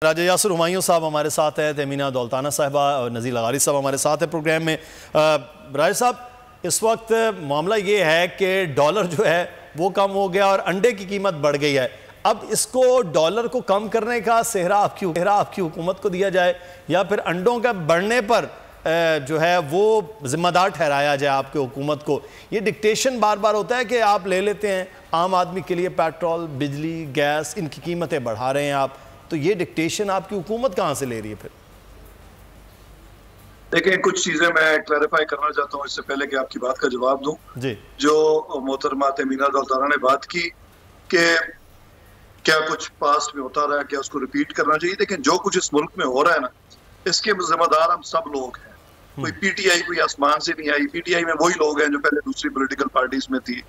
राजा यासर हुमायूं साहब हमारे साथ है, तमीना दौलताना साहिबा और नज़ीर लगारी साहब हमारे साथ है प्रोग्राम में। राजा साहब, इस वक्त मामला ये है कि डॉलर जो है वो कम हो गया और अंडे की कीमत बढ़ गई है। अब इसको डॉलर को कम करने का सेहरा आपकी हुकूमत को दिया जाए या फिर अंडों का बढ़ने पर जो है वो जिम्मेदार ठहराया जाए आपकी हुकूमत को। ये डिक्टेशन बार बार होता है कि आप ले लेते हैं आम आदमी के लिए पेट्रोल, बिजली, गैस, इनकी कीमतें बढ़ा रहे हैं आप, तो ये डिक्टेशन आपकी हुकूमत कहाँ से ले रही है फिर? देखिए, कुछ चीजें मैं क्लैरिफाई करना चाहता हूँ इससे पहले कि आपकी बात का जवाब दूं। जी। जो मोहतरमा तमीना दौलताना ने बात की कि क्या कुछ पास्ट में होता रहा है, क्या उसको रिपीट करना चाहिए। लेकिन जो कुछ इस मुल्क में हो रहा है ना, इसके जिम्मेदार हम सब लोग हैं। कोई पीटीआई कोई आसमान से नहीं आई। पीटीआई में वही लोग हैं जो पहले दूसरी पॉलिटिकल पार्टीज में थी।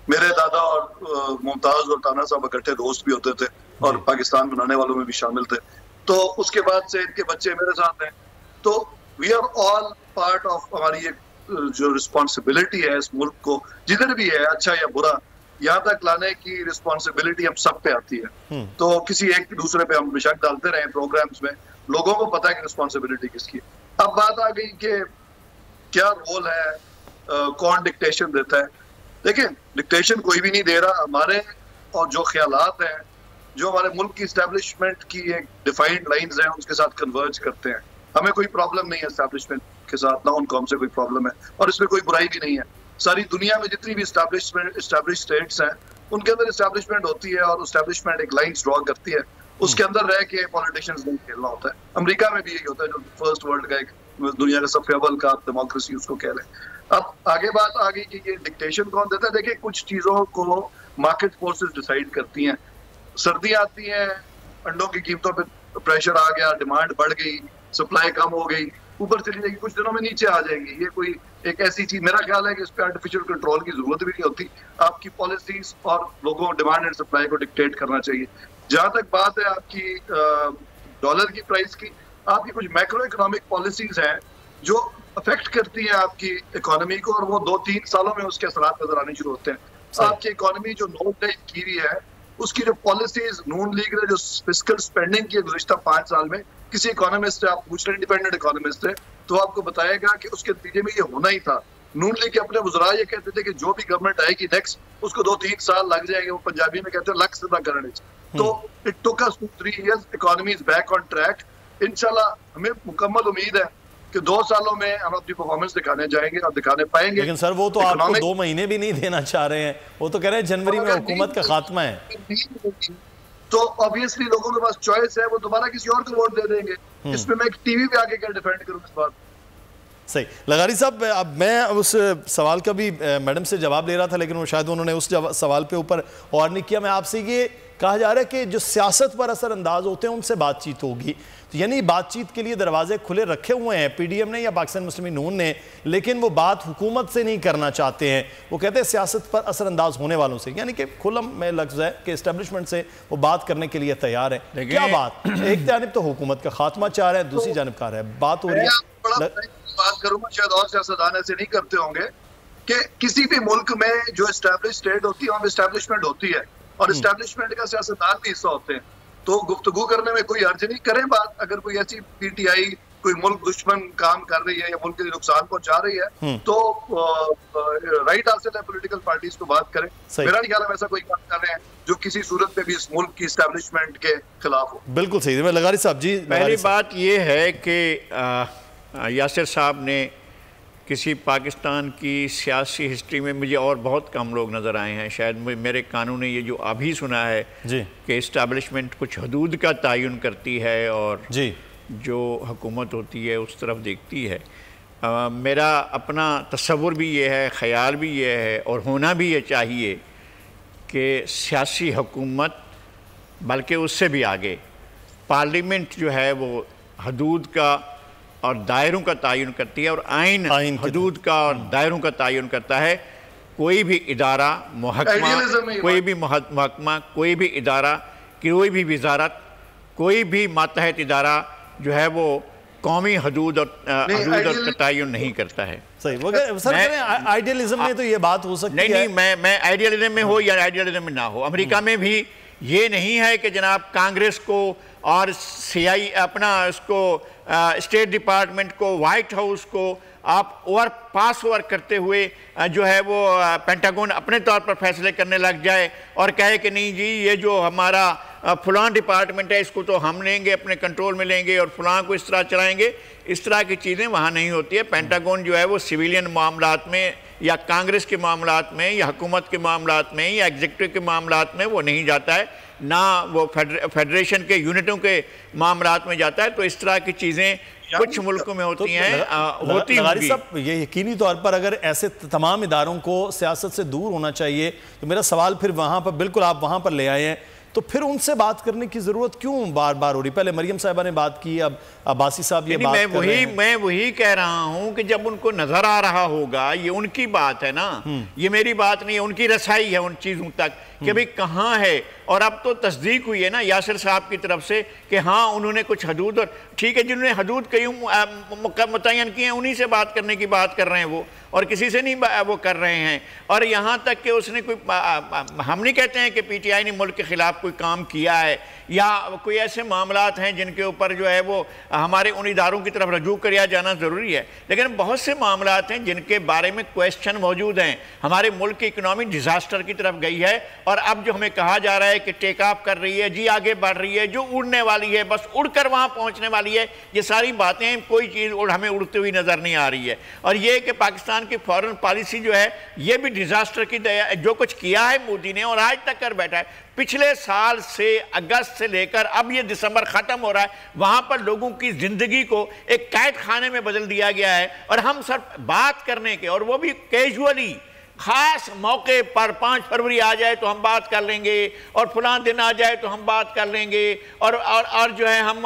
मेरे दादा और मुमताज और ताना साहब इकट्ठे दोस्त भी होते थे और पाकिस्तान बनाने वालों में भी शामिल थे। तो उसके बाद से इनके बच्चे मेरे साथ हैं। तो we are all part of हमारी एक जो रिस्पॉन्सिबिलिटी है इस मुल्क को, जिधर भी है अच्छा या बुरा, यहाँ तक लाने की रिस्पॉन्सिबिलिटी हम सब पे आती है। तो किसी एक दूसरे पे हम शक डालते रहे प्रोग्राम्स में, लोगों को पता है कि रिस्पॉन्सिबिलिटी किसकी। अब बात आ गई कि क्या रोल है, कौन डिक्टेशन देता है। देखिए, डिक्टेशन कोई भी नहीं दे रहा। हमारे और जो ख्यालात हैं, जो हमारे मुल्क की इस्टेब्लिशमेंट की एक डिफाइंड लाइंस हैं, उसके साथ कन्वर्ज करते हैं। हमें कोई प्रॉब्लम नहीं है इस्टेब्लिशमेंट के साथ, ना उनको हमसे कोई प्रॉब्लम है और इसमें कोई बुराई भी नहीं है। सारी दुनिया में जितनी भी इस्टेब्लिश स्टेट्स हैं, उनके अंदर इस्टेब्लिशमेंट होती है और इस्टेब्लिशमेंट एक लाइंस ड्रॉ करती है, उसके अंदर रह के पॉलिटिशियंस नहीं खेलना होता है। अमेरिका में भी यही होता है, जो फर्स्ट वर्ल्ड का एक दुनिया का सबसे अव्वल का डेमोक्रेसी उसको कह लें। अब आगे बात आ गई कि ये डिक्टेशन कौन देता है। देखिए, कुछ चीजों को मार्केट फोर्सेस डिसाइड करती हैं। सर्दी आती है, अंडों की कीमतों पे प्रेशर आ गया, डिमांड बढ़ गई, सप्लाई कम हो गई, ऊपर चली जाएगी, कुछ दिनों में नीचे आ जाएगी। ये कोई एक ऐसी चीज, मेरा ख्याल है कि इस पे आर्टिफिशियल कंट्रोल की जरूरत भी नहीं होती। आपकी पॉलिसीज और लोगों डिमांड एंड सप्लाई को डिक्टेट करना चाहिए। जहां तक बात है आपकी डॉलर की प्राइस की, आपकी कुछ मैक्रो इकोनॉमिक पॉलिसीज हैं जो अफेक्ट करती है आपकी इकोनॉमी को, और वो 2-3 सालों में उसके असरात नजर आने शुरू होते हैं। आपकी इकोनॉमी जो नोट टाइप की हुई है, उसकी जो पॉलिसीज नून लीग ने जो फिस्कल स्पेंडिंग की गुज़िश्ता 5 साल में, किसी इकोनॉमिस्ट से आप पूछ रहे, इंडिपेंडेंट इकोनॉमिस्ट है, तो आपको बताएगा कि उसके नतीजे में ये होना ही था। नून लीग के अपने वज़रा ये कहते थे कि जो भी गवर्नमेंट आएगी नेक्स्ट, उसको 2-3 साल लग जाएंगे। वो पंजाबी में कहते हैं लक सदा करने। तो it took us 3 years, economy is back on track. इंशाल्लाह हमें मुकम्मल उम्मीद है कि 2 सालों में हम अपनी परफॉर्मेंस दिखाने जाएंगे और दिखाने पाएंगे। लेकिन सर, वो तो आपको 2 महीने भी नहीं देना चाह रहे हैं। वो तो कह रहे हैं जनवरी में हुकूमत का खात्मा है। तो ऑब्वियसली लोगों के पास चॉइस है, वो दोबारा किसी और को वोट दे देंगे। इसमें मैं टीवी पे आके क्या डिफेंड करूं इस बात। सही। लगारी साहब, अब मैं उस सवाल का भी मैडम से जवाब ले रहा था, लेकिन वो शायद उन्होंने उस सवाल पे ऊपर और नहीं किया। मैं आपसे ये कहा जा रहा है कि जो सियासत पर असरअंदाज होते हैं उनसे बातचीत होगी, तो यानी बातचीत के लिए दरवाजे खुले रखे हुए हैं पीडीएम ने या पाकिस्तान मुस्लिम नून ने, लेकिन वो बात हुकूमत से नहीं करना चाहते हैं। वो कहते हैं सियासत पर असरअंदाज होने वालों से, यानी कि खुलम में लफ्ज़ है कि इस्टेब्लिशमेंट से वो बात करने के लिए तैयार है। क्या बात, एक जानिब तो हुकूमत का खात्मा चाह रहे हैं, दूसरी जानिब कह रहे हैं बात हो रही है। बात करूंगा, शायद और सियासतदान ऐसे नहीं करते होंगे कि किसी भी मुल्क में जो एस्टैब्लिश स्टेट होती है वहां एस्टैब्लिशमेंट होती है और एस्टैब्लिशमेंट का सियासतदान भी हिस्सा होते हैं। तो गुफ्तगू करने में कोई अर्ज नहीं, करें बात। अगर कोई ऐसी पीटीआई कोई मुल्क दुश्मन काम कर रही है या मुल्क के लिए नुकसान पहुंचा रही है, तो राइट हासिल है पॉलिटिकल पार्टीज को बात करें। मेरा नहीं ख्याल है ऐसा कोई काम कर रहे हैं जो किसी सूरत में भी इस मुल्क की एस्टैब्लिशमेंट के खिलाफ हो। बिल्कुल सही। लगारी साहब जी, पहली बात ये है कि यासिर साहब ने किसी पाकिस्तान की सियासी हिस्ट्री में मुझे और बहुत कम लोग नज़र आए हैं, शायद मेरे कानून ने ये जो अभी सुना है कि इस्टेब्लिशमेंट कुछ हदूद का तयन करती है और जो हुकूमत होती है उस तरफ देखती है। मेरा अपना तसव्वुर भी ये है, ख़याल भी ये है और होना भी ये चाहिए कि सियासी हुकूमत, बल्कि उससे भी आगे पार्लियामेंट जो है वो हदूद का और दायरों का तयन करती है और आइन हदूद का और दायरों का तयन करता है। कोई भी इदारा, महकमा, कोई भी महकमा, कोई भी इदारा, कोई भी वजारत, कोई भी मातहत इदारा जो है वो कौमी हदूद और तयन नहीं करता है। सही। सर, आइडियलिज्म में तो ये बात हो सकती है। नहीं, मैं आइडियलिज्म में हो या आइडियलिज्म में ना हो, अमेरिका में भी ये नहीं है कि जनाब कांग्रेस को और सीआई अपना उसको स्टेट डिपार्टमेंट को, वाइट हाउस को आप पास ओवर करते हुए जो है वो पेंटागन अपने तौर पर फैसले करने लग जाए और कहे कि नहीं जी ये जो हमारा फलां डिपार्टमेंट है इसको तो हम लेंगे, अपने कंट्रोल में लेंगे और फलां को इस तरह चलाएंगे, इस तरह की चीज़ें वहाँ नहीं होती है। पेंटागन जो है वो सिविलियन मामलात में या कांग्रेस के मामलात में या हुकूमत के मामलात में या एग्जीक्यूटिव के मामलात में वो नहीं जाता है, ना वो फेडरेशन के यूनिटों के मामलात में जाता है। तो इस तरह की चीज़ें कुछ मुल्कों में होती हैं, होती होंगी। सब ये यकीनी तौर पर अगर ऐसे तमाम इदारों को सियासत से दूर होना चाहिए तो मेरा सवाल फिर वहाँ पर, बिल्कुल आप वहाँ पर ले आए हैं, तो फिर उनसे बात करने की जरूरत क्यों बार बार हो रही? पहले मरियम साहिबा ने बात की, अब अब्बासी साहब ये बात कर रहे हैं। मैं वही कह रहा हूं कि जब उनको नजर आ रहा होगा, ये उनकी बात है ना, ये मेरी बात नहीं है, उनकी रसाई है उन चीजों तक कि भाई कहाँ है। और अब तो तस्दीक हुई है ना यासिर साहब की तरफ से कि हाँ उन्होंने कुछ हदूद, और ठीक है जिन्होंने हदूद कई मुतय्यन की हैं उन्हीं से बात करने की बात कर रहे हैं वो, और किसी से नहीं वो कर रहे हैं। और यहाँ तक कि उसने कोई, हम नहीं कहते हैं कि पीटीआई ने मुल्क के खिलाफ कोई काम किया है या कोई ऐसे मामलात हैं जिनके ऊपर जो है वो हमारे उन इदारों की तरफ रजू किया जाना ज़रूरी है, लेकिन बहुत से मामलात हैं जिनके बारे में क्वेश्चन मौजूद हैं। हमारे मुल्क की इकनॉमी डिज़ास्टर की तरफ गई है और अब जो हमें कहा जा रहा है कि टेक ऑफ कर रही है, जी आगे बढ़ रही है, जो उड़ने वाली है बस उड़कर वहाँ पहुँचने वाली है, ये सारी बातें, कोई चीज़ हमें उड़ती हुई नज़र नहीं आ रही है। और ये कि पाकिस्तान की फॉरेन पॉलिसी जो है ये भी डिज़ास्टर की जो कुछ किया है मोदी ने और आज तक कर बैठा है, पिछले साल से अगस्त से लेकर अब ये दिसंबर ख़त्म हो रहा है, वहाँ पर लोगों की ज़िंदगी को एक कैद खाने में बदल दिया गया है। और हम सब बात करने के, और वो भी कैजुअली, ख़ास मौके पर 5 फरवरी आ जाए तो हम बात कर लेंगे और फलां दिन आ जाए तो हम बात कर लेंगे, और जो है हम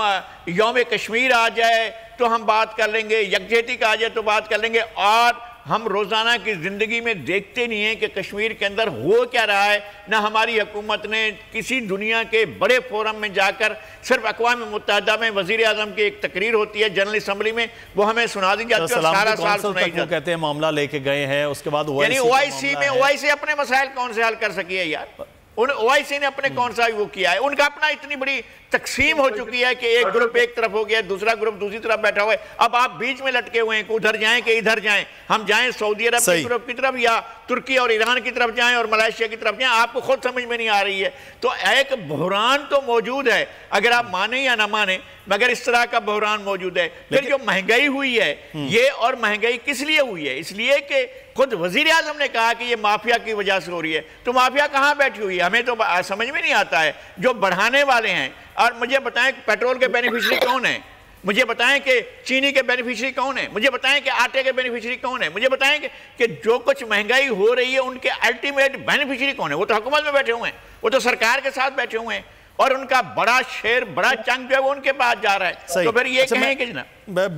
यौम कश्मीर आ जाए तो हम बात कर लेंगे, यकजहती का आ जाए तो बात कर लेंगे, और हम रोज़ाना की ज़िंदगी में देखते नहीं हैं कि कश्मीर के अंदर हो क्या रहा है। ना हमारी हुकूमत ने किसी दुनिया के बड़े फोरम में जाकर, सिर्फ अक़वाम मुत्तहिदा में वज़ीर आज़म की एक तकरीर होती है जनरल असम्बली में, वो हमें सुना दी जाती है, सारा साल सुनाई जाती है। कहते हैं मामला लेके गए हैं, उसके बाद OIC में OIC अपने मसाइल कौन से हल कर सकी है यार? OIC ने अपने कौन सा वो किया है? उनका अपना इतनी बड़ी तकसीम हो चुकी है कि एक ग्रुप एक तरफ हो गया, दूसरा ग्रुप दूसरी तरफ बैठा हुआ है। अब आप बीच में लटके हुए हैं, उधर जाएं कि इधर जाएं, हम जाएं सऊदी अरब की ग्रुप की तरफ या तुर्की और ईरान की तरफ जाएं और मलेशिया की तरफ जाएं, आपको खुद समझ में नहीं आ रही है। तो एक बहरान तो मौजूद है, अगर आप माने या ना माने, मगर इस तरह का बहरान मौजूद है। फिर जो महंगाई हुई है ये, और महंगाई किस लिए हुई है? इसलिए कि खुद वजीर आजम ने कहा कि ये माफिया की वजह से हो रही है। तो माफिया कहाँ बैठी हुई है हमें तो समझ में नहीं आता है। जो बढ़ाने वाले हैं, और मुझे बताएं पेट्रोल के बेनिफिशियरी कौन है, मुझे बताएं कि चीनी के बेनिफिशियरी कौन है, मुझे बताएं कि आटे के बेनिफिशियरी कौन है, मुझे बताएं कि जो कुछ महंगाई हो रही है उनके अल्टीमेट बेनिफिशियरी कौन है? वो तो हुकूमत में बैठे हुए हैं, वो तो सरकार के साथ बैठे हुए हैं, और उनका बड़ा शेयर, बड़ा चंक जो है वो उनके पास जा रहा है। तो फिर ये कहें कि जनाब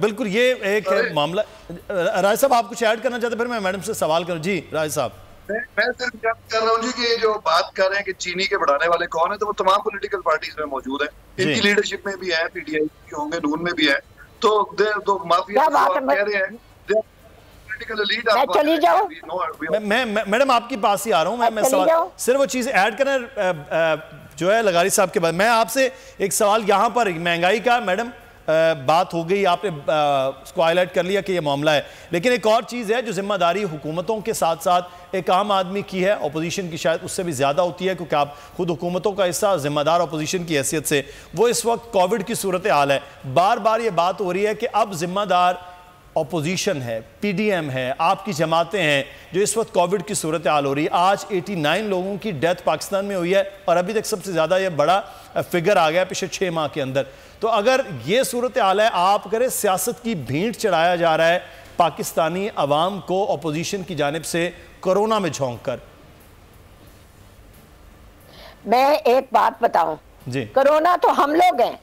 बिल्कुल ये एक मामला। राय साहब आप कुछ ऐड करना चाहते, फिर मैं मैडम से सवाल करूं। जी राय साहब। मैं सिर्फ कर रहा हूँ जी कि जो बात कर रहे हैं कि चीनी के बढ़ाने वाले कौन है, तो वो तमाम पॉलिटिकल पार्टीज में मौजूद है, इनकी लीडरशिप में भी है, पीटीआई की होंगे, नून में भी है। तो माफिया कह रहे हैं चली जाओ। मैं मैडम आपके पास ही आ रहा हूँ, मैं सवाल सिर्फ वो चीज ऐड करना जो है लगारी साहब के बाद। मैं आपसे एक सवाल यहाँ पर, महंगाई का मैडम बात हो गई, आपने उसको हाईलाइट कर लिया कि ये मामला है, लेकिन एक और चीज़ है जो जिम्मेदारी हुकूमतों के साथ साथ एक आम आदमी की है, अपोजिशन की शायद उससे भी ज़्यादा होती है, क्योंकि आप खुद हुकूमतों का हिस्सा, जिम्मेदार अपोजिशन की हैसियत से। वो इस वक्त कोविड की सूरत हाल है, बार बार ये बात हो रही है कि अब जिम्मेदार अपोजिशन है, पीडीएम है, आपकी जमातें हैं, जो इस वक्त कोविड की सूरत हाल हो रही है। आज 89 लोगों की डेथ पाकिस्तान में हुई है, और अभी तक सबसे ज़्यादा ये बड़ा फिगर आ गया पिछले 6 माह के अंदर। तो अगर ये सूरत हाल है, आप करें सियासत की भीड़ चढ़ाया जा रहा है पाकिस्तानी अवाम को अपोजिशन की जानिब से कोरोना में झोंक कर। मैं एक बात बताऊं जी, कोरोना तो हम लोग हैं,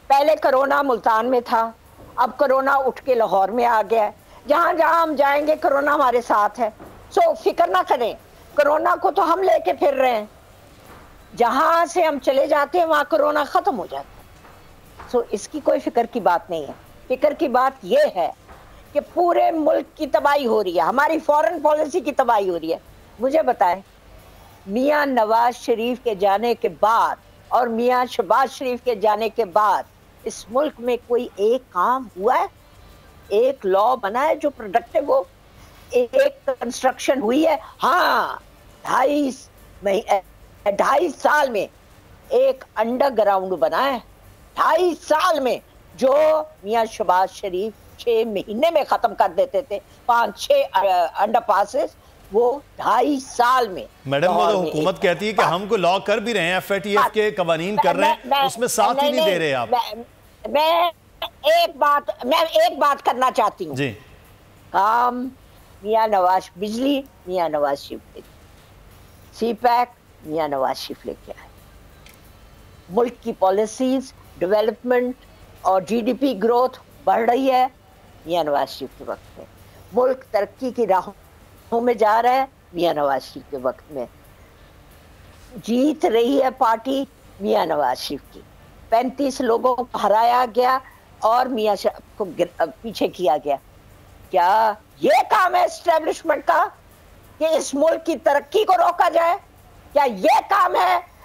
पहले कोरोना मुल्तान में था, अब कोरोना उठ के लाहौर में आ गया है। जहां जहां हम जाएंगे कोरोना हमारे साथ है। सो फिक्र ना करें, कोरोना को तो हम लेके फिर रहे हैं, जहां से हम चले जाते हैं वहां कोरोना खत्म हो जाता है। सो इसकी कोई फिक्र की बात नहीं है। फिक्र की बात यह है कि पूरे मुल्क की तबाही हो रही है, हमारी फॉरेन पॉलिसी की तबाही हो रही है। मुझे बताएं, मियां नवाज शरीफ के जाने के बाद और मियाँ शहबाज शरीफ के जाने के बाद इस मुल्क में कोई एक काम हुआ है, एक लॉ बना है जो प्रोडक्टिव हो, एक कंस्ट्रक्शन हुई है? हाँ, 2.5 साल में एक अंडरग्राउंड बना है, 2.5 साल में, जो मियाँ शहबाज शरीफ 6 महीने में खत्म कर देते थे, 5-6 अंडरपासेस, वो 2.5 साल में। मैडम, वो तो हुकूमत कहती है कि हमको लॉ कर भी रहे हैं, FATF के कवानीन कर रहे हैं, उसमें साथ ही नहीं दे रहे आप। मैं एक बात करना चाहती हूँ जी। काम मियाँ नवाज, बिजली मियाँ नवाज शरीफ लेके, CPEC मियाँ नवाज शरीफ लेके आए, मुल्क की पॉलिसीज, डेवलपमेंट और GDP ग्रोथ बढ़ रही है मियाँ नवाज शरीफ के वक्त में, मुल्क तरक्की की राहों में जा रहा है मियाँ नवाज शरीफ के वक्त में, जीत रही है पार्टी मियाँ नवाज शरीफ की, 35 लोगों को हराया गया और मियाँ को पीछे किया गया। क्या ये काम है एस्टेब्लिशमेंट का कि इस मुल्क की तरक्की को रोका जाए? क्या ये काम है